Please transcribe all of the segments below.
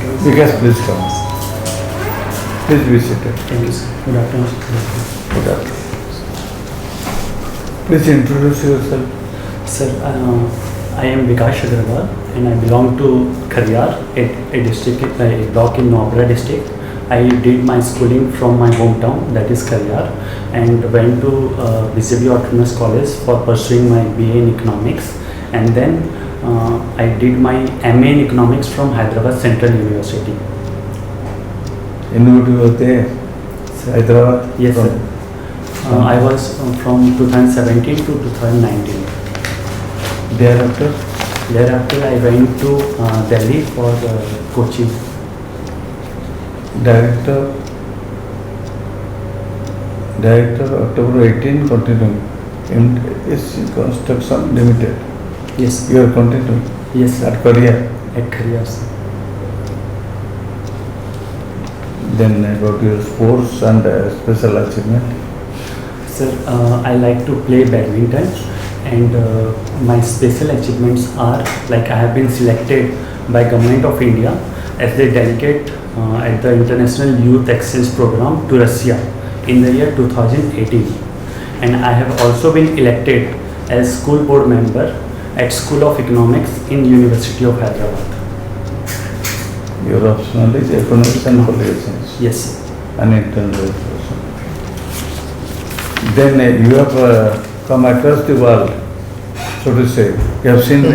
Bikash, please come. Please be seated. Thank you, sir. Good afternoon. Good afternoon. Please introduce yourself. Sir, I am Bikash Agarwal and I belong to Khariyar, a district, a block in Noida district. I did my schooling from my hometown, that is Khariyar, and went to BCB Autonomous College for pursuing my BA in Economics, and then I did my MA in Economics from Hyderabad Central University. In what you Hyderabad? Yes, sir. I was from 2017 to 2019. Thereafter, I went to Delhi for coaching. Director October 18 continuing. MSc Construction Limited. Yes. You are continuing. Yes, sir. At Korea. At Khariyar, sir. Then about your sports and special achievement. Sir, I like to play badminton, and my special achievements are like I have been selected by Government of India as the delegate at the International Youth Exchange Program to Russia in the year 2018, and I have also been elected as school board member at School of Economics in University of Hyderabad. Your optional is economics and political science. Yes, sir. And internal. Then you have come across the world, so to say. You have seen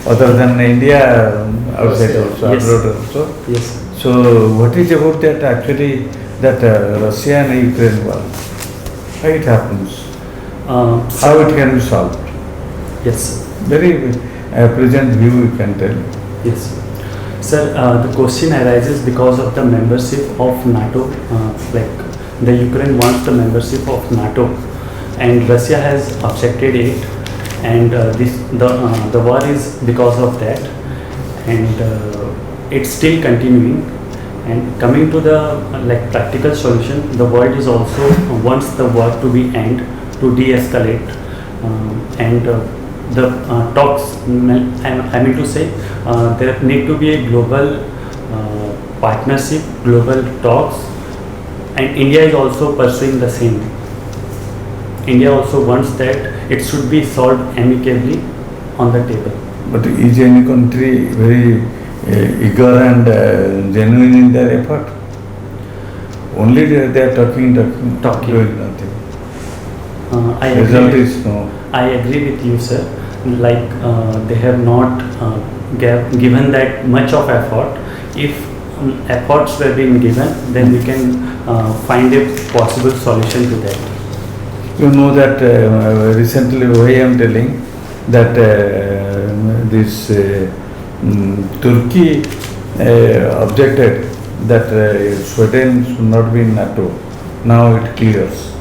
other than India, outside also, Yes. abroad also. Yes, sir. So what is about that actually, that Russia and Ukraine war? How it happens? How it can be solved? Yes, sir. Very present view you can tell. Yes. Sir, the question arises because of the membership of NATO. Like the Ukraine wants the membership of NATO, and Russia has objected it, and the war is because of that, and it's still continuing. And coming to the like practical solution, the world is also wants the war to be end, to de-escalate, and the talks, I mean to say, there need to be a global partnership, global talks, and India is also pursuing the same. India also wants that it should be solved amicably on the table. But is any country very eager and genuine in their effort? Only they are talking, doing nothing. Result is no. I agree with you, sir. Like they have not given that much of effort. If efforts were being given, then we can find a possible solution to that. You know that recently why I am telling that this Turkey objected that Sweden should not be in NATO. Now it clears.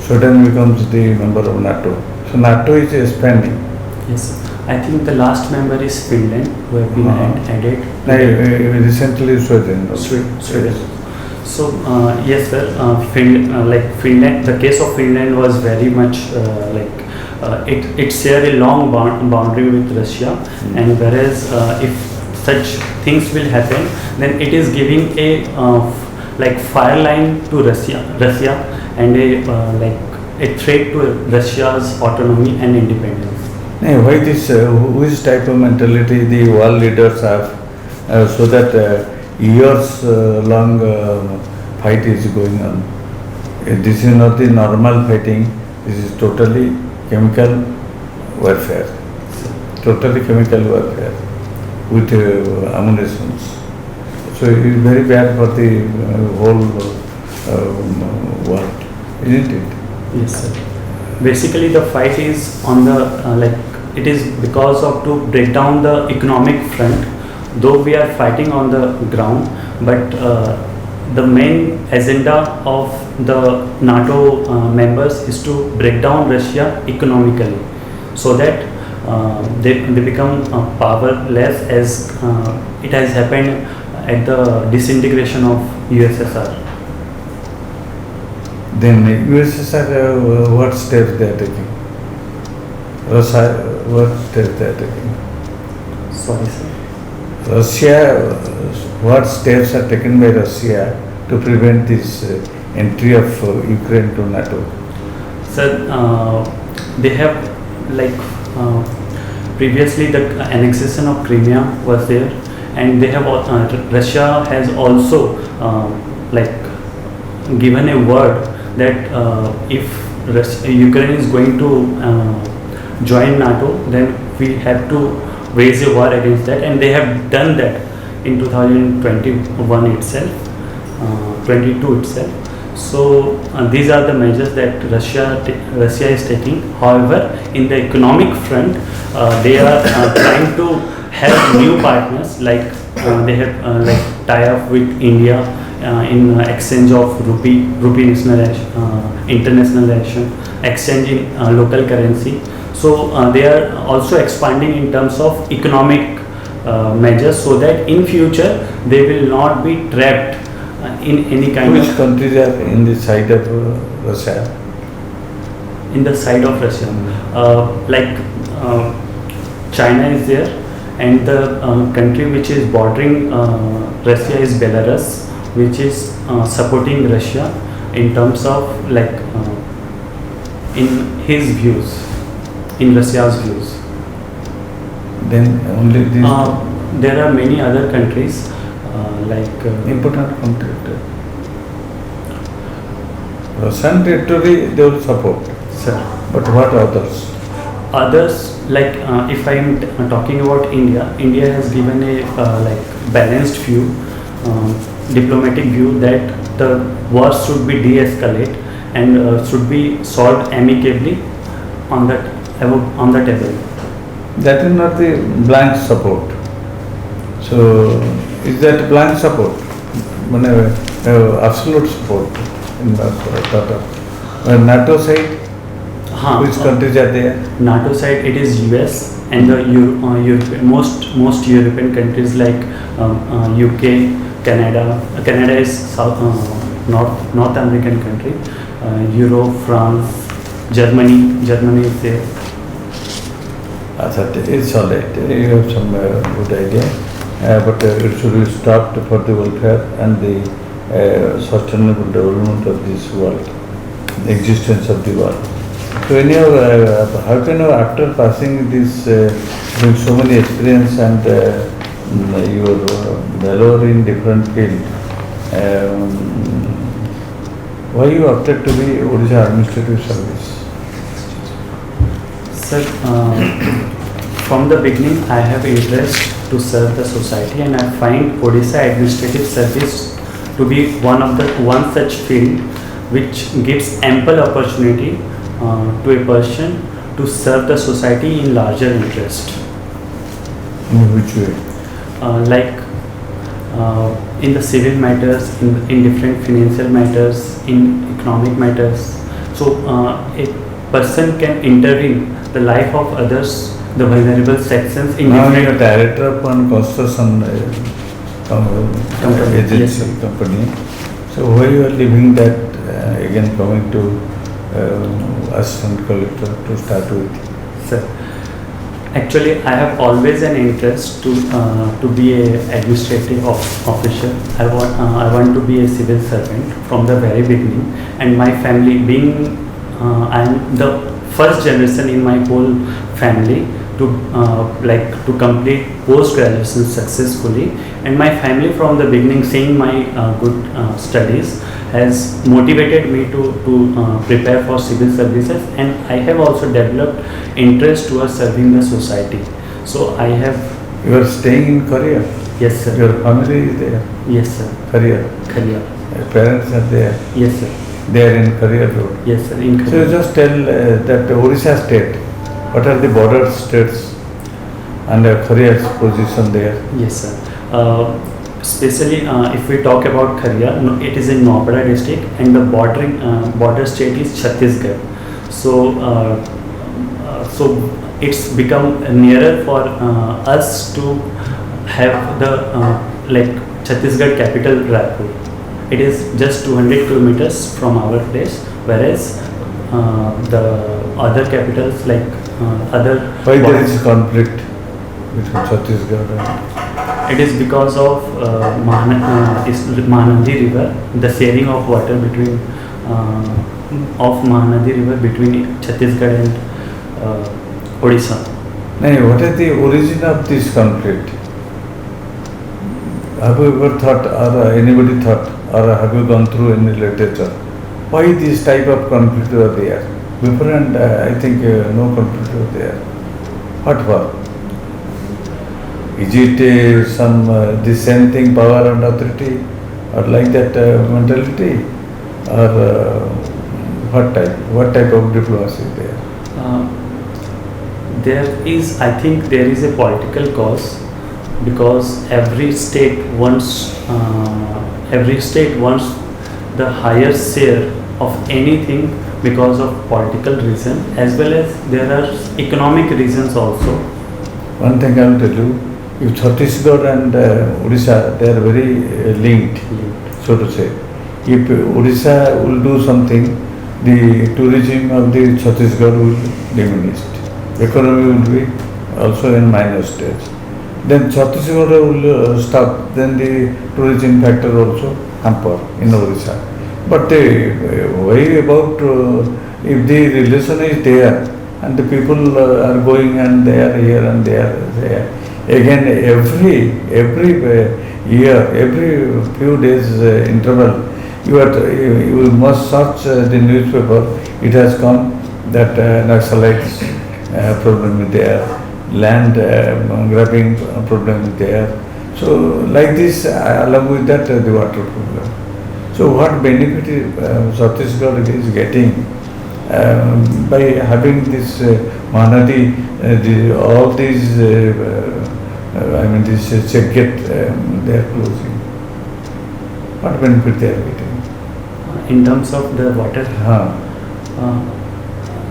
Sweden becomes the member of NATO. So NATO is expanding. Yes, sir. I think the last member is Finland, who have been added. Recently Sweden. Sweden. So yes, sir. Finland, the case of Finland was very much it shared a long boundary with Russia, and whereas if such things will happen, then it is giving a fire line to Russia, and a threat to Russia's autonomy and independence. Why this? Which type of mentality the world leaders have, so that years long fight is going on? This is not the normal fighting. This is totally chemical warfare. Totally chemical warfare with ammunitions. So it is very bad for the whole world, isn't it? Yes, sir. Basically, the fight is on the it is because of to break down the economic front. Though we are fighting on the ground, but the main agenda of the NATO members is to break down Russia economically, so that they become powerless, as it has happened at the disintegration of USSR. Then USSR, what steps they are taking? Russia, what steps they are taking? Sorry, sir. Russia, what steps are taken by Russia to prevent this entry of Ukraine to NATO? Sir, they have like previously the annexation of Crimea was there, and they have Russia has also like given a word that if Ukraine is going to join NATO, then we have to wage a war against that, and they have done that in 2021 itself, 22 itself. So these are the measures that Russia is taking. However, in the economic front, they are trying to have new partners, like they have like tie up with India in exchange of rupee internationalization, exchange in local currency. So they are also expanding in terms of economic measures, so that in future they will not be trapped in any kind Which countries are in the side of Russia? in the side of Russia. Like China is there, and the country which is bordering Russia is Belarus, which is supporting Russia in terms of like in his views, in Russia's views. Then only these There are many other countries like important countries. Russian territory they will support, sir. but what others? Others, like if I am talking about India, India has given a like balanced view, diplomatic view, that the war should be de-escalate and should be solved amicably on the table. That is not the blank support. So is that blank support? Absolute support in the NATO side. Which countries are there? NATO side, it is US and the most European countries like UK, Canada. Canada is North American country. Europe, France, Germany is there. It's all right. You have some good idea, but it should be stopped for the welfare and the sustainable development of this world, the existence of the world. So anyhow, how can you, after passing this, with so many experience and your valor in different field, why you opted to be Odisha Administrative Service? Sir, from the beginning I have interest to serve the society, and I find Odisha Administrative Service to be one such field which gives ample opportunity to a person to serve the society in larger interest. In which way? Like in the civil matters, in different financial matters, in economic matters. So a person can intervene the life of others, the vulnerable sections in now different. you are director of one construction agency Yes, company. So why you are leaving that again coming to assistant collector to start with? Sir, actually I have always an interest to be a administrative officer. I want to be a civil servant from the very beginning, and my family being I am the first generation in my whole family to complete post-graduation successfully, and my family from the beginning, seeing my good studies, has motivated me to prepare for civil services, and I have also developed interest towards serving the society. So I have. You are staying in Korea? Yes, sir. Your family is there? Yes, sir. Korea? Korea. Your parents are there? Yes, sir. They are in Korea Road? Yes, sir. In So Korea. you just tell that Odisha state, what are the border states and Korea's position there? Yes, sir. Especially if we talk about Korea, it is in Noida district, and the border state is Chhattisgarh. So it's become nearer for us to have the like Chhattisgarh capital Raipur. It is just 200 kilometers from our place, whereas the other capitals like other. Why there is conflict between Chhattisgarh and It is because of Mahanadi River, the sharing of water between of Mahanadi River between Chhattisgarh and Odisha. Now, what is the origin of this conflict? Have you ever thought, or anybody thought, or have you gone through any literature? Why this type of conflict were there? Before and I think no conflict was there. What for? Is it some the same thing, power and authority, or like that mentality, or what type of diplomacy is there? I think there is a political cause, because every state wants the higher share of anything because of political reason, as well as there are economic reasons also. One thing I will tell you, if Chhattisgarh and Odisha, they are very linked, so to say. If Odisha will do something, the tourism of the Chhattisgarh will diminish. Economy will be also in minor stage. Then Chhattisgarh will stop, then the tourism factor also hamper in Odisha. But way about if the relation is there and the people are going and they are here and they are there. Again, every year, every few days interval, you must search the newspaper. It has come that Naxalites problem is there, land grabbing problem is there. So like this, along with that, the water problem. So what benefit Chhattisgarh is getting by having this Mahanadi, all these, this check gate they are closing. What benefit they are getting? In terms of the water,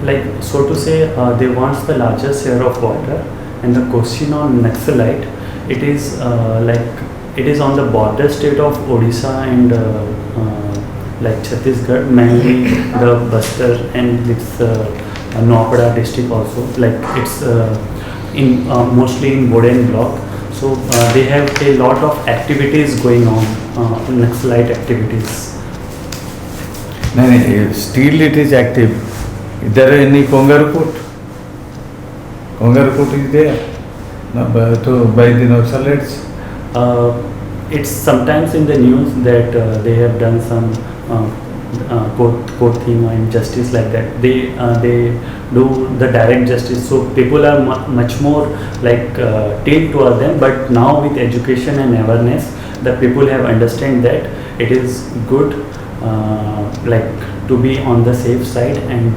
like so to say, they want the larger share of water. And the question on Naxalite, it is it is on the border state of Odisha and like Chhattisgarh, mainly the Bastar and this Noapada district also. Like it's in mostly in Boden block. So they have a lot of activities going on, Naxalite activities. No, still it is active. Is there any Kongarkot? Kongarkot is there by the Naxalites? It's sometimes in the news that they have done some court thing or injustice like that. They do the direct justice. So people are much more like tilt toward them. But now with education and awareness, the people have understand that it is good like to be on the safe side and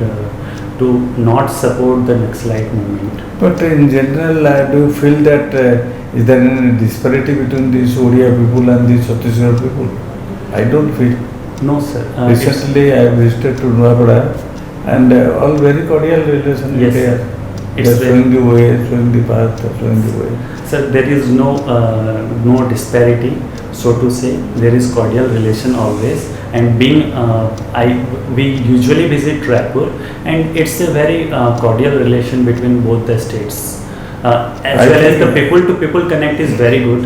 to not support the Naxalite movement. But in general, do you feel that is there any disparity between these Odia people and the Chhattisgarh people? I don't feel. No, sir. Recently, I visited to Noapada and all very cordial relation is there. They are showing the way, showing the path, showing the way. Sir, there is no disparity, so to say. There is cordial relation always. And being, we usually visit Raipur, and it's a very cordial relation between both the states. As well as the people-to-people connect is very good.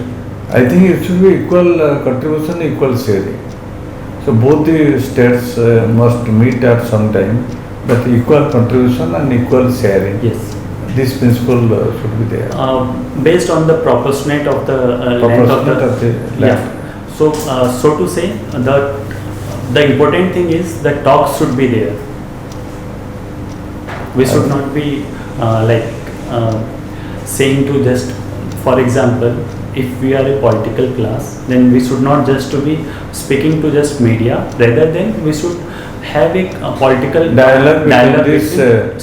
I think it should be equal contribution, equal sharing. So both the states must meet at some time, but equal contribution and equal sharing. Yes. This principle should be there. Based on the proportionate of the length of the land. Yeah. So, so to say, the important thing is the talks should be there. We should not be saying to just, for example, if we are a political class, then we should not just to be speaking to just media. Rather than we should have a political dialogue between this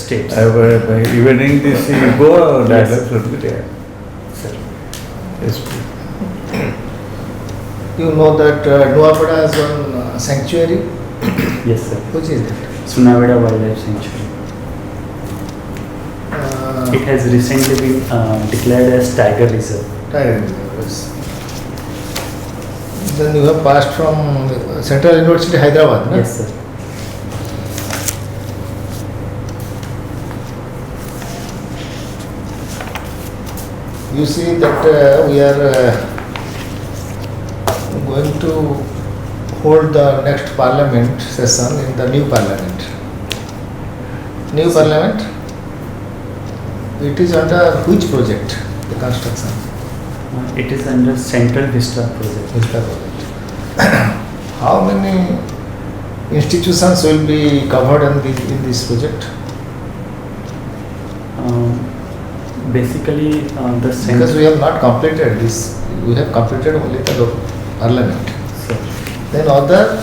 states. Evening this ego dialogue should be there. Sir. Yes. You know that Noapada has one sanctuary. Yes, sir. Which is that? Sunaveda Wildlife Sanctuary. It has recently been declared as Tiger Reserve. Tiger Reserve, yes. Then you have passed from Central University, Hyderabad, no? Yes, sir. You see that we are going to hold the next parliament session in the new parliament. New parliament, it is under which project, the construction? It is under Central Vista project. Vista project. How many institutions will be covered in this project? Basically, the Because we have not completed this, we have completed only the parliament. Sir. Then other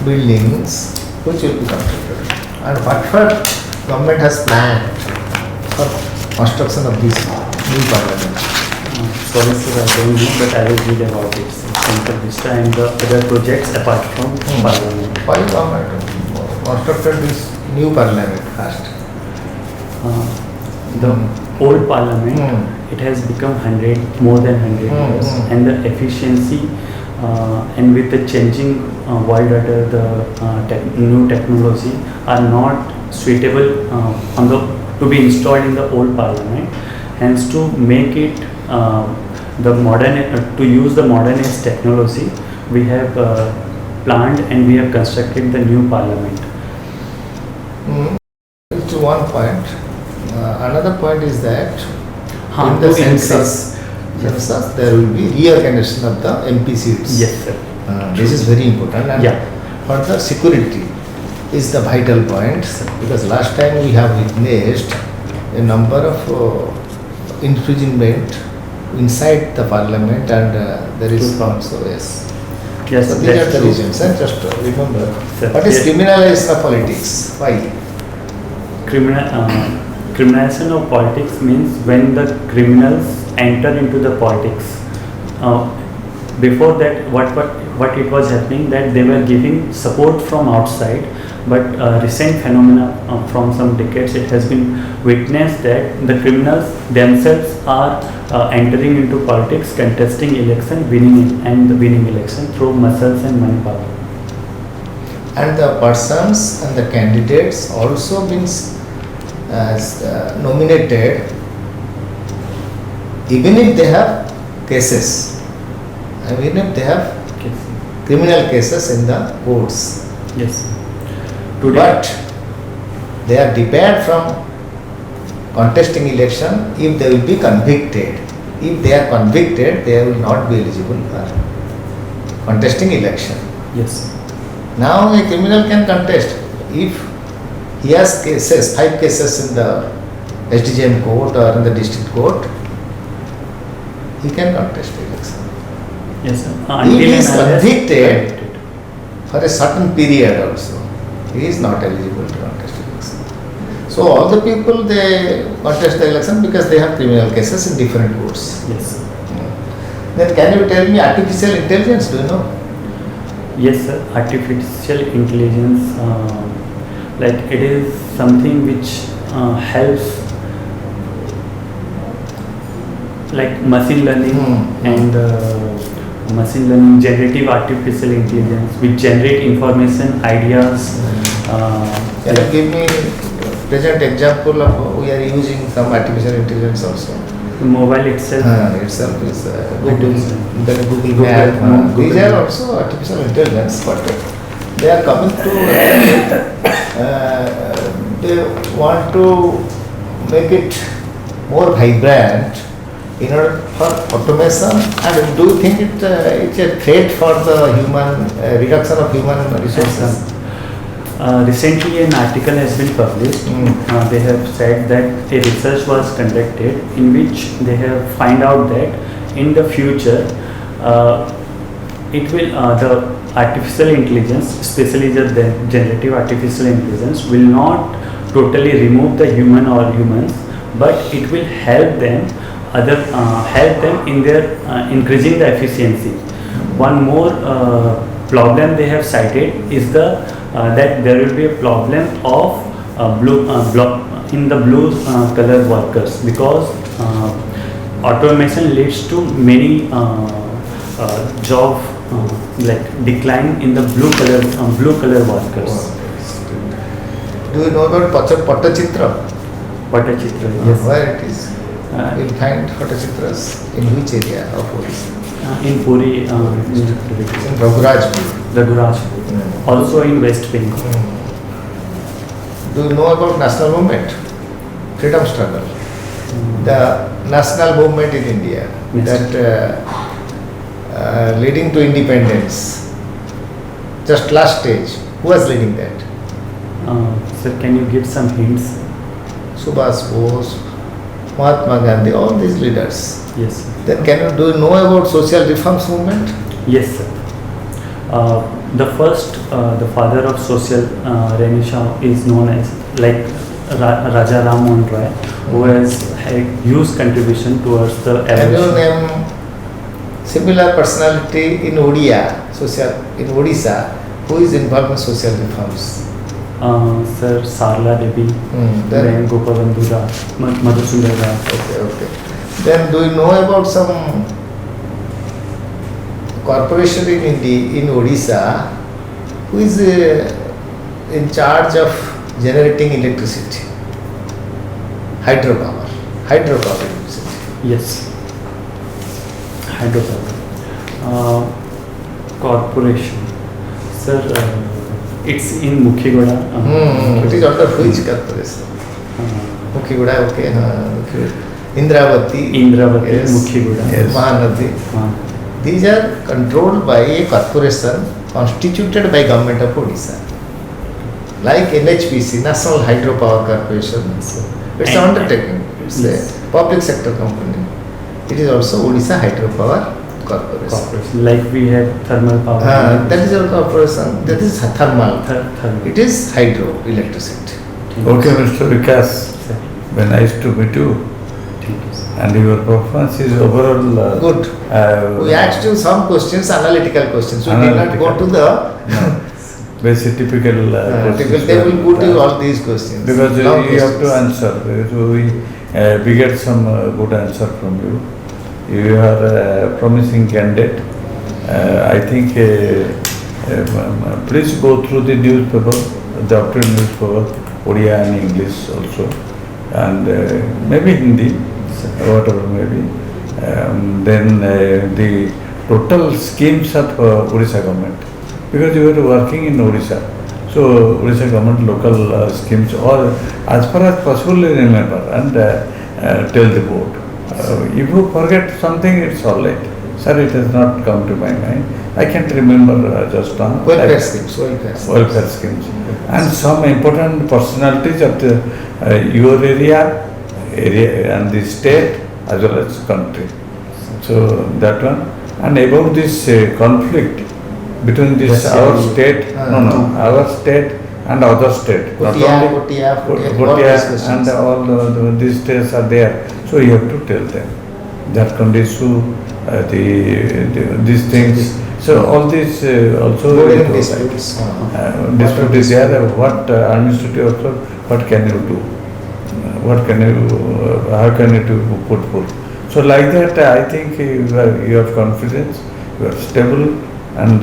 buildings which will be completed. And what government has planned for construction of this new parliament? Sorry sir, I don't know, but I will read about it. Central Vista and the other projects apart from Parliament. Why government constructed this new parliament first? The old Parliament, it has become more than 100 years, and the efficiency and with the changing world order, the new technology are not suitable to be installed in the old Parliament. Hence, to make it to use the modernist technology, we have planned and we have constructed the new Parliament. It's one point. Another point is that in to the census there will be reorganization of the MP seats. Yes, sir. This is very important, and further security is the vital point, because last time we have witnessed a number of imprisonment inside the parliament, and there is also Yes, so these are the reasons. And just remember, what is criminalization of politics? Why? Criminalization of politics means when the criminals enter into the politics. Before that, what it was happening, that they were giving support from outside, but recent phenomena from some decades, it has been witnessed that the criminals themselves are entering into politics, contesting election, winning election through muscles and money power. And the persons and the candidates also been nominated even if they have cases, even if they have criminal cases in the courts. Yes. But they are debarred from contesting election if they will be convicted. If they are convicted, they will not be eligible for contesting election. Yes. Now a criminal can contest if he has cases, 5 cases in the SDGM court or in the district court. He can contest election. Yes, sir. If he is convicted for a certain period also, he is not eligible to contest election. So all the people, they contest the election because they have criminal cases in different courts. Yes. Then can you tell me artificial intelligence, do you know? Yes, sir. Artificial intelligence, like it is something which helps, like machine learning and machine learning, generative artificial intelligence, which generate information, ideas. Can you give me present example of we are using some artificial intelligence also? The mobile itself. Itself is Google Map. These are also artificial intelligence, but they are coming to they want to make it more vibrant in order for automation. And do you think it's a threat for the human reduction of human resources? Recently an article has been published. They have said that a research was conducted in which they have find out that in the future it will the artificial intelligence, especially the generative artificial intelligence, will not totally remove the human or humans, but it will help them in their increasing the efficiency. One more problem they have cited is that there will be a problem of blue collar workers, because automation leads to many job like decline in the blue collar workers. Do you know about Pattachitra? Pattachitra, yes. Where it is? You'll find Pattachitras in which area of Odisha? In Puri, In Ragurajpur. Ragurajpur. Also in West Bengal. Do you know about national movement? Freedom struggle. The national movement in India Yes. that leading to independence. Just last stage. Who was leading that? Sir, can you give some hints? Subhas Bose, Mahatma Gandhi, all these leaders. Yes, sir. Then do you know about social reforms movement? Yes, sir. The father of social Renaissance is known as like Raja Ram Mohan Roy, who has a huge contribution towards the Can you evolution. name similar personality in Odisha who is involved in social reforms? Sir, Sarla Devi, Then then Gopavandhu Rao, Madhusudar Rao. okay. Then do you know about some corporation in Odisha who is in charge of generating electricity? Hydropower electricity. Yes. Hydropower. Corporation. Sir, it's in Mukhigoda. It is under which corporation? Mukhiguda, okay. Indravati, Indravati, yes. Mukhigoda. Yes. Mahanadi. These are controlled by a corporation constituted by government of Odisha. Like NHPC, National Hydropower Corporation. It's an undertaking. It's Yes. a public sector company. It is also Odisha Hydropower Corporation. Corporation. Like we have thermal power. That is our corporation. That is thermal. Thermal. It is hydro electricity. Okay, Mr. Bikash, Sir. very nice to meet you. Thank you, sir. And your performance is overall Good. We asked you some questions, analytical questions. We did not go to the basic typical questions. they will put you all these questions. Because Long you have to questions. answer. So we get some good answer from you. You are a promising candidate. I think please go through the newspaper, the afternoon newspaper, Odia and English also, and maybe Hindi, whatever maybe. Then the total schemes of Odisha government, because you are working in Odisha. So Odisha government local schemes, or as far as possible remember and tell the board. If you forget something, it's all right. Sir, it has not come to my mind. I can't remember just now. Welfare schemes, welfare schemes. Welfare schemes. And some important personalities of the, your area and the state as well as country. So that one. And about this conflict between this Yes, our yeah. state, our state and other state. Not Kotia, only Kotia, Kotia and all these states are there. So you have to tell them. Jharkhand issue, these things. So all these also Bordering disputes. dispute is there. What administrative also, what can you do? What can you, how can you do put forth? So like that, I think you have confidence, you are stable, and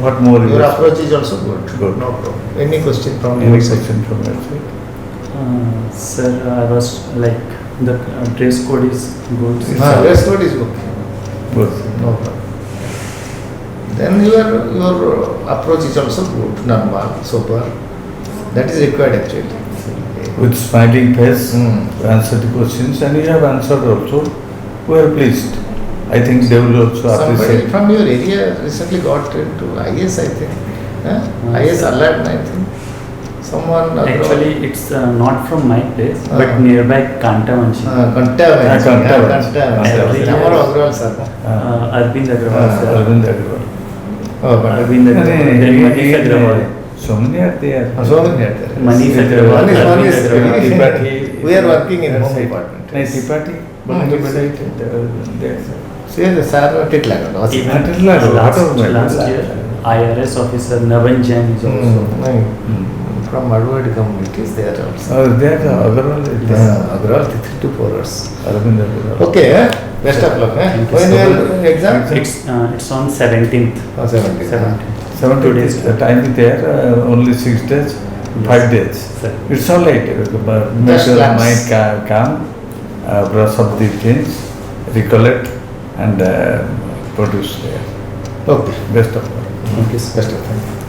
what more? Your approach is also good. Good. No problem. Any question from Any your side? question from your side? Sir, I was like the dress code is good. Dress code is okay. Good. No problem. Then your approach is also good, normal, sober. That is required actually. With smiling face, Mm. you answer the questions, and you have answered also. We are pleased. I think they will also Somebody appreciate. from your area recently got into IS, I think. IS alert, I think. Someone Agarwal. Actually, it's not from my place, Ah. but nearby Kantavanshi. Kantavanshi. Every Our year. Agarwal sir. Arvind Agarwal, sir. Arvind Agarwal. Oh, but Arvind Agarwal. Then Manish Agarwal. So many are there. so many are there. Manish With, Agarwal. Manish, Arvind Manish. Agarwal. Tipati. We are working in home Yes. department. No, Tipati. Good Side. There. See, the sir Titlagan. Even That is like last, lot of last year, IRS officer Navan Jain is also. From Adward communities there also. Oh, there the Agarwal is there. Agarwal 3 to 4 hours. Arvind Agarwal. Okay, best of luck. Thank you When so your exam? It's on 17th. 17. 17th. 7 2 days. days. The time is there. Only 6 days. 5 days. Sir. It's all right. Make Just your relax. mind calm, brush up the things, recollect, and produce there. Okay, best of luck. Okay, sir. Best of luck.